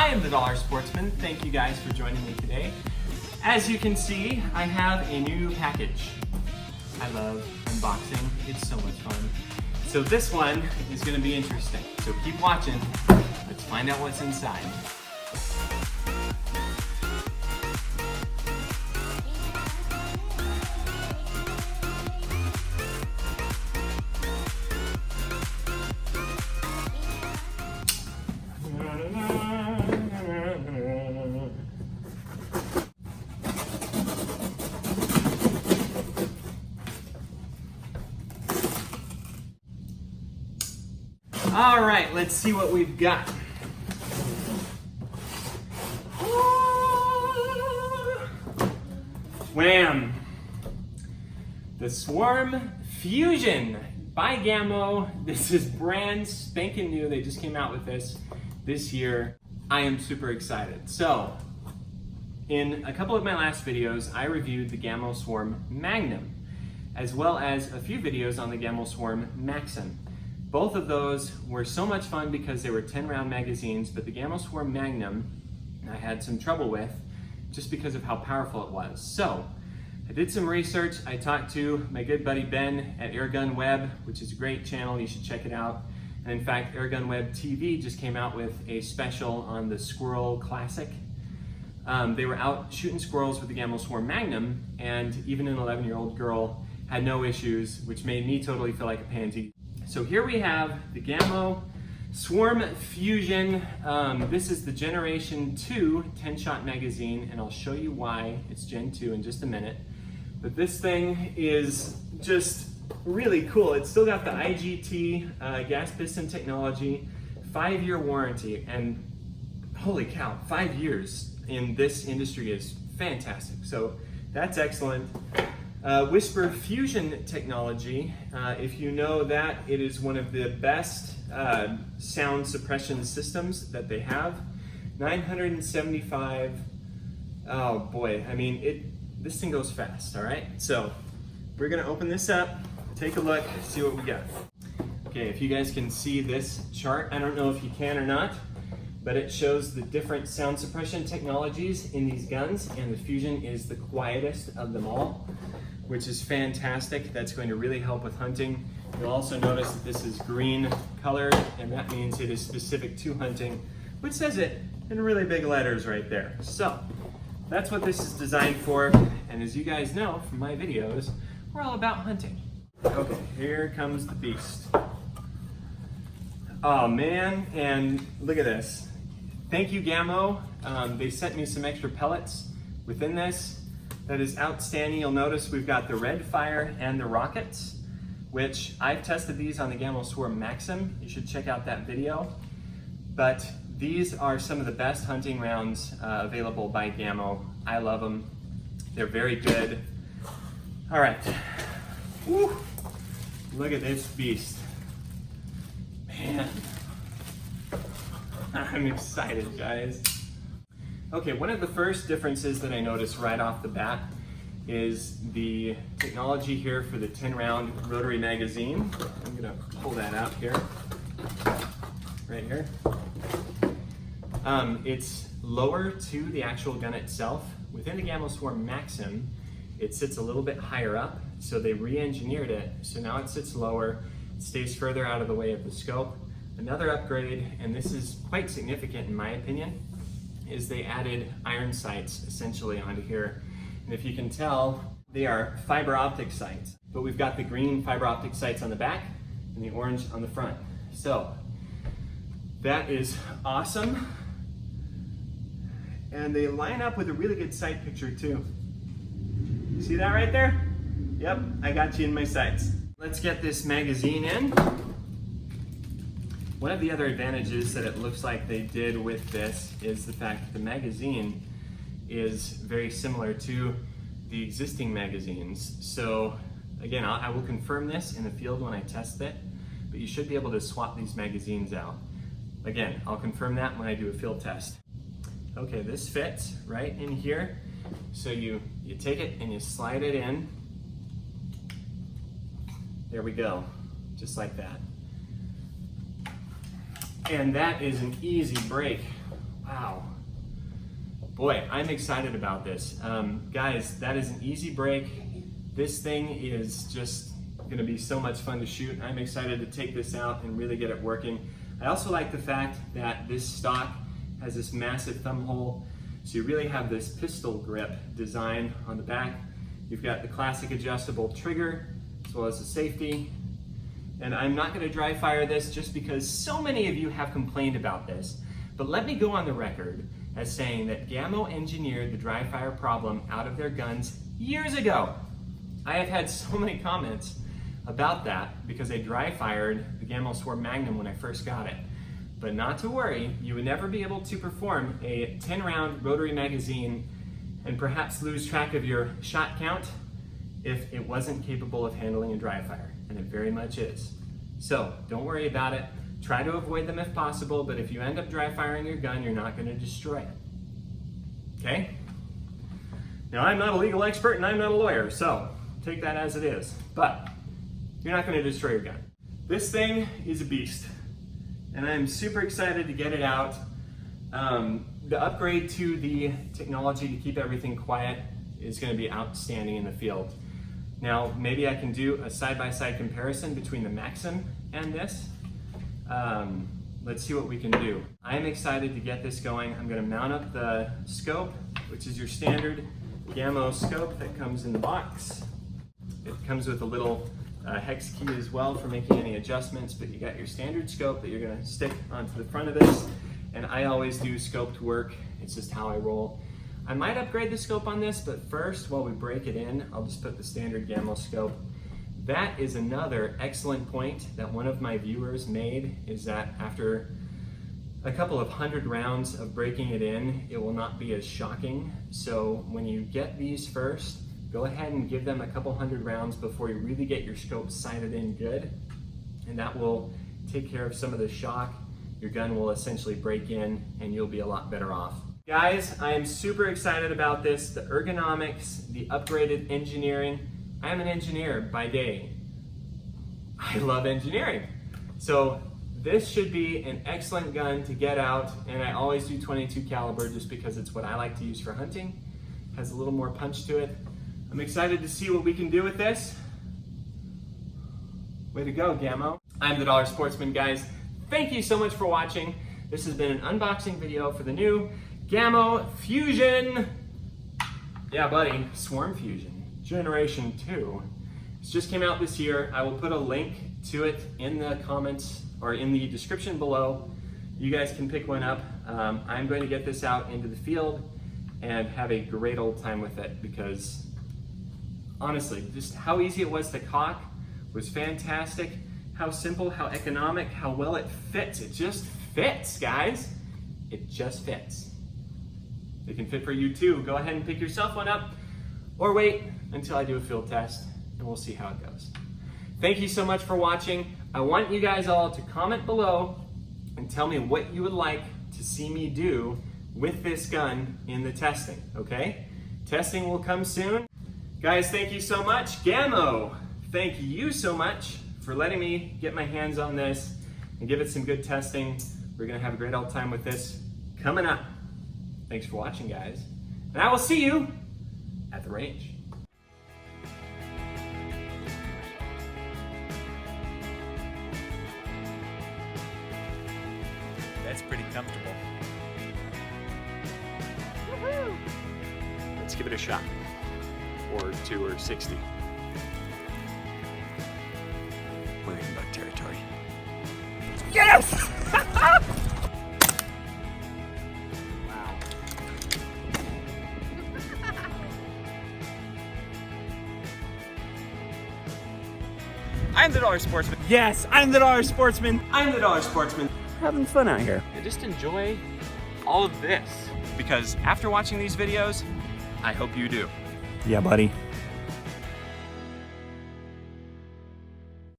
I am the Dollar Sportsman. Thank you guys for joining me today. As you can see, I have a new package. I love unboxing. It's so much fun. So this one is going to be interesting. So keep watching. Let's find out what's inside. All right, let's see what we've got. Wham! The Swarm Fusion by GAMO. This is brand spanking new. They just came out with this year. I am super excited. So, in a couple of my last videos, I reviewed the GAMO Swarm Magnum, as well as a few videos on the GAMO Swarm Maxxim. Both of those were so much fun because they were 10-round magazines, but the GAMO Swarm Magnum I had some trouble with just because of how powerful it was. So I did some research. I talked to my good buddy Ben at Airgun Web, which is a great channel. You should check it out. And in fact, Airgun Web TV just came out with a special on the Squirrel Classic. They were out shooting squirrels with the GAMO Swarm Magnum, and even an 11-year-old girl had no issues, which made me totally feel like a pansy. So here we have the GAMO Swarm Fusion. This is the Generation 2 10-shot magazine, and I'll show you why it's Gen 2 in just a minute. But this thing is just really cool. It's still got the IGT gas piston technology, 5-year warranty, and holy cow, 5 years in this industry is fantastic. So that's excellent. Whisper Fusion technology, if you know that, it is one of the best sound suppression systems that they have. 975, oh boy, I mean, this thing goes fast, all right? So we're gonna open this up, take a look, see what we got. Okay, if you guys can see this chart, I don't know if you can or not, but it shows the different sound suppression technologies in these guns, and the Fusion is the quietest of them all, which is fantastic. That's going to really help with hunting. You'll also notice that this is green colored, and that means it is specific to hunting, which says it in really big letters right there. So that's what this is designed for. And as you guys know from my videos, we're all about hunting. Okay, here comes the beast. Oh man, and look at this. Thank you, GAMO. They sent me some extra pellets within this. That is outstanding. You'll notice we've got the red fire and the rockets, which I've tested these on the GAMO Swarm Maxxim. You should check out that video. But these are some of the best hunting rounds available by GAMO. I love them. They're very good. All right. Woo. Look at this beast. Man, I'm excited, guys. Okay, one of the first differences that I noticed right off the bat is the technology here for the 10-round Rotary Magazine. I'm gonna pull that out here, right here. It's lower to the actual gun itself. Within the GAMO Swarm Maxxim, it sits a little bit higher up, so they re-engineered it, so now it sits lower, it stays further out of the way of the scope. Another upgrade, and this is quite significant in my opinion, is they added iron sights essentially onto here. And if you can tell, they are fiber optic sights, but we've got the green fiber optic sights on the back and the orange on the front. So that is awesome. And they line up with a really good sight picture too. See that right there? Yep, I got you in my sights. Let's get this magazine in. One of the other advantages that it looks like they did with this is the fact that the magazine is very similar to the existing magazines. So again, I will confirm this in the field when I test it, but you should be able to swap these magazines out. Again, I'll confirm that when I do a field test. Okay, this fits right in here. So you take it and you slide it in. There we go, just like that. And that is an easy break. Wow. Boy, I'm excited about this. Guys, that is an easy break. This thing is just gonna be so much fun to shoot. I'm excited to take this out and really get it working. I also like the fact that this stock has this massive thumb hole, so you really have this pistol grip design on the back. You've got the classic adjustable trigger, as well as the safety. And I'm not gonna dry fire this just because so many of you have complained about this. But let me go on the record as saying that GAMO engineered the dry fire problem out of their guns years ago. I have had so many comments about that because they dry fired the GAMO Swarm Magnum when I first got it. But not to worry, you would never be able to perform a 10-round Rotary Magazine and perhaps lose track of your shot count if it wasn't capable of handling a dry fire, and it very much is. So don't worry about it. Try to avoid them if possible, but if you end up dry firing your gun, you're not going to destroy it. Okay? Now, I'm not a legal expert and I'm not a lawyer, so take that as it is. But you're not going to destroy your gun. This thing is a beast, and I'm super excited to get it out. The upgrade to the technology to keep everything quiet is going to be outstanding in the field. Now, maybe I can do a side-by-side comparison between the Maxxim and this. Let's see what we can do. I'm excited to get this going. I'm going to mount up the scope, which is your standard GAMO scope that comes in the box. It comes with a little hex key as well for making any adjustments, but you got your standard scope that you're going to stick onto the front of this. And I always do scoped work. It's just how I roll. I might upgrade the scope on this, but first, while we break it in, I'll just put the standard GAMO scope. That is another excellent point that one of my viewers made, is that after a couple of 100 rounds of breaking it in, it will not be as shocking. So when you get these first, go ahead and give them a couple 100 rounds before you really get your scope sighted in good. And that will take care of some of the shock. Your gun will essentially break in and you'll be a lot better off. Guys, I am super excited about this. The ergonomics, the upgraded engineering. I am an engineer by day. I love engineering. So this should be an excellent gun to get out, and I always do 22 caliber just because it's what I like to use for hunting. Has a little more punch to it. I'm excited to see what we can do with this. Way to go, GAMO. I'm the Dollar Sportsman, guys. Thank you so much for watching. This has been an unboxing video for the new GAMO Fusion. Yeah, buddy, Swarm Fusion. Generation 2. This just came out this year. I will put a link to it in the comments or in the description below. You guys can pick one up. I'm going to get this out into the field and have a great old time with it because honestly, just how easy it was to cock was fantastic. How simple, how economic, how well it fits. It just fits, guys. It just fits. It can fit for you too. Go ahead and pick yourself one up or wait until I do a field test and we'll see how it goes. Thank you so much for watching. I want you guys all to comment below and tell me what you would like to see me do with this gun in the testing, okay? Testing will come soon. Guys, thank you so much. GAMO, thank you so much for letting me get my hands on this and give it some good testing. We're gonna have a great old time with this coming up. Thanks for watching, guys. And I will see you at the range. That's pretty comfortable. Woohoo! Let's give it a shot. Or 2 or 60. We're in bug territory. Yes! Wow. I'm the Dollar Sportsman. Yes, I'm the Dollar Sportsman. I'm the Dollar Sportsman. Having fun out here. I just enjoy all of this because after watching these videos, I hope you do. Yeah, buddy.